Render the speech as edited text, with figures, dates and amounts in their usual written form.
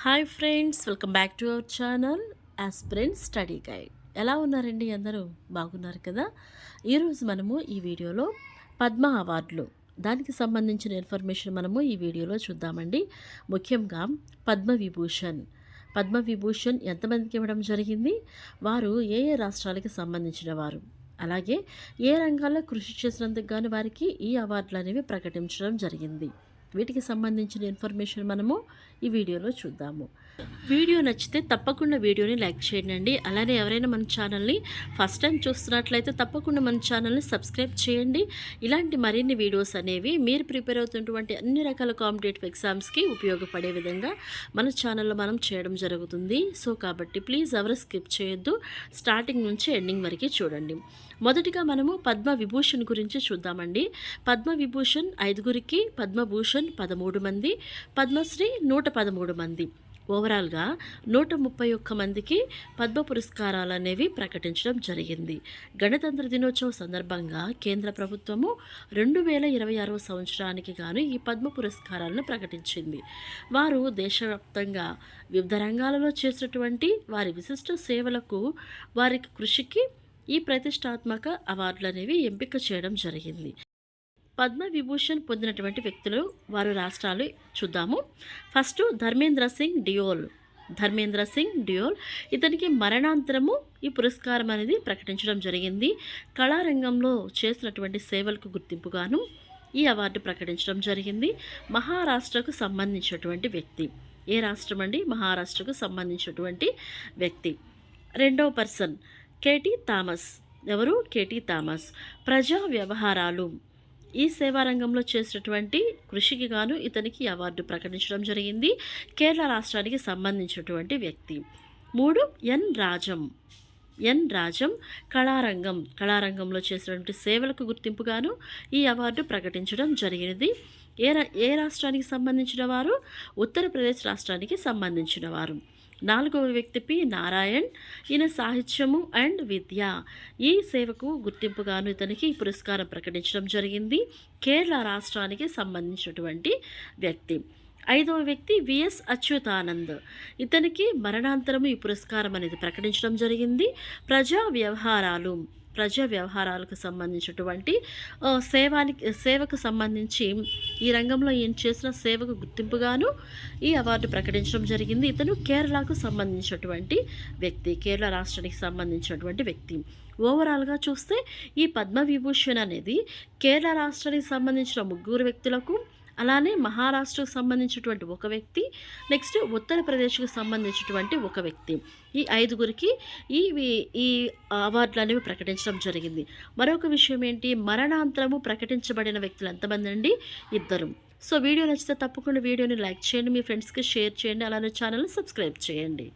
Hi friends, welcome back to our channel aspirant study guide. ఎలా ఉన్నారండి? అందరూ బాగున్నారు కదా? ఈరోజు మనము ఈ వీడియోలో పద్మ అవార్డులు దానికి సంబంధించిన ఇన్ఫర్మేషన్ మనము ఈ వీడియోలో చూద్దామండి. ముఖ్యంగా పద్మవిభూషణ్ పద్మవిభూషణ్ ఎంతమందికి ఇవ్వడం జరిగింది, వారు ఏ ఏ రాష్ట్రాలకి సంబంధించిన వారు, అలాగే ఏ రంగాల్లో కృషి చేసినందుకు గాను వారికి ఈ అవార్డులు అనేవి ప్రకటించడం జరిగింది. వీటికి సంబంధించిన ఇన్ఫర్మేషన్ మనము ఈ వీడియోలో చూద్దాము. వీడియో నచ్చితే తప్పకుండా వీడియోని లైక్ చేయండి. అలానే ఎవరైనా మన ఛానల్ని ఫస్ట్ టైం చూస్తున్నట్లయితే తప్పకుండా మన ఛానల్ని సబ్స్క్రైబ్ చేయండి. ఇలాంటి మరిన్ని వీడియోస్ అనేవి మీరు ప్రిపేర్ అవుతున్నటువంటి అన్ని రకాల కాంపిటేటివ్ ఎగ్జామ్స్కి ఉపయోగపడే విధంగా మన ఛానల్లో మనం చేయడం జరుగుతుంది. సో కాబట్టి ప్లీజ్ ఎవరు స్కిప్ చేయొద్దు, స్టార్టింగ్ నుంచి ఎండింగ్ వరకు చూడండి. మొదటిగా మనము పద్మవిభూషణ్ గురించి చూద్దామండి. పద్మవిభూషణ్ 5గురికి, పద్మభూషణ్ 13 మంది, పద్మశ్రీ 113 మంది. ఓవరాల్గా 131 మందికి పద్మ పురస్కారాలు అనేవి ప్రకటించడం జరిగింది. గణతంత్ర దినోత్సవం సందర్భంగా కేంద్ర ప్రభుత్వము 2026 సంవత్సరానికి గాను ఈ పద్మ పురస్కారాలను ప్రకటించింది. వారు దేశవ్యాప్తంగా వివిధ రంగాలలో చేసినటువంటి వారి విశిష్ట సేవలకు, వారి కృషికి ఈ ప్రతిష్టాత్మక అవార్డులు అనేవి ఎంపిక చేయడం జరిగింది. పద్మవిభూషణ్ పొందినటువంటి వ్యక్తులు వారు రాష్ట్రాలు చూద్దాము. ఫస్ట్ ధర్మేంద్ర సింగ్ డియోల్ ఇతనికి మరణాంతరము ఈ పురస్కారం అనేది ప్రకటించడం జరిగింది. కళారంగంలో చేసినటువంటి సేవలకు గుర్తింపుగాను ఈ అవార్డు ప్రకటించడం జరిగింది. మహారాష్ట్రకు సంబంధించినటువంటి వ్యక్తి. ఏ రాష్ట్రం అండి? మహారాష్ట్రకు సంబంధించినటువంటి వ్యక్తి. రెండవ పర్సన్ కేటీ థామస్. ఎవరు? KT Thomas. ప్రజా వ్యవహారాలు, ఈ సేవారంగంలో చేసినటువంటి కృషికి గాను ఇతనికి అవార్డు ప్రకటించడం జరిగింది. కేరళ రాష్ట్రానికి సంబంధించినటువంటి వ్యక్తి. 3 ఎన్ రాజం కళారంగంలో చేసినటువంటి సేవలకు గుర్తింపుగాను ఈ అవార్డు ప్రకటించడం జరిగినది. ఏ రాష్ట్రానికి సంబంధించిన వారు? ఉత్తరప్రదేశ్ రాష్ట్రానికి సంబంధించిన వారు. 4వ వ్యక్తి పి నారాయణ్. ఈయన సాహిత్యము అండ్ విద్య, ఈ సేవకు గుర్తింపుగాను ఇతనికి ఈ పురస్కారం ప్రకటించడం జరిగింది. కేరళ రాష్ట్రానికి సంబంధించినటువంటి వ్యక్తి. 5వ వ్యక్తి విఎస్ అచ్యుతానంద్. ఇతనికి మరణాంతరము ఈ పురస్కారం అనేది ప్రకటించడం జరిగింది. ప్రజా వ్యవహారాలకు సంబంధించినటువంటి సేవకు సంబంధించి ఈ రంగంలో ఈయన చేసిన సేవకు గుర్తింపుగాను ఈ అవార్డు ప్రకటించడం జరిగింది. ఇతను కేరళకు సంబంధించినటువంటి వ్యక్తి, కేరళ రాష్ట్రానికి సంబంధించినటువంటి వ్యక్తి. ఓవరాల్గా చూస్తే ఈ పద్మవిభూషణ్ అనేది కేరళ రాష్ట్రానికి సంబంధించిన 3 వ్యక్తులకు, అలానే మహారాష్ట్రకు సంబంధించినటువంటి ఒక వ్యక్తి, నెక్స్ట్ ఉత్తరప్రదేశ్కి సంబంధించినటువంటి ఒక వ్యక్తి, ఈ 5గురికి ఈ అవార్డులు అనేవి ప్రకటించడం జరిగింది. మరొక విషయం ఏంటి, మరణాంతరము ప్రకటించబడిన వ్యక్తులు ఎంతమంది అండి? 2. సో వీడియో నచ్చితే తప్పకుండా వీడియోని లైక్ చేయండి, మీ ఫ్రెండ్స్కి షేర్ చేయండి, అలానే ఛానల్ని సబ్స్క్రైబ్ చేయండి.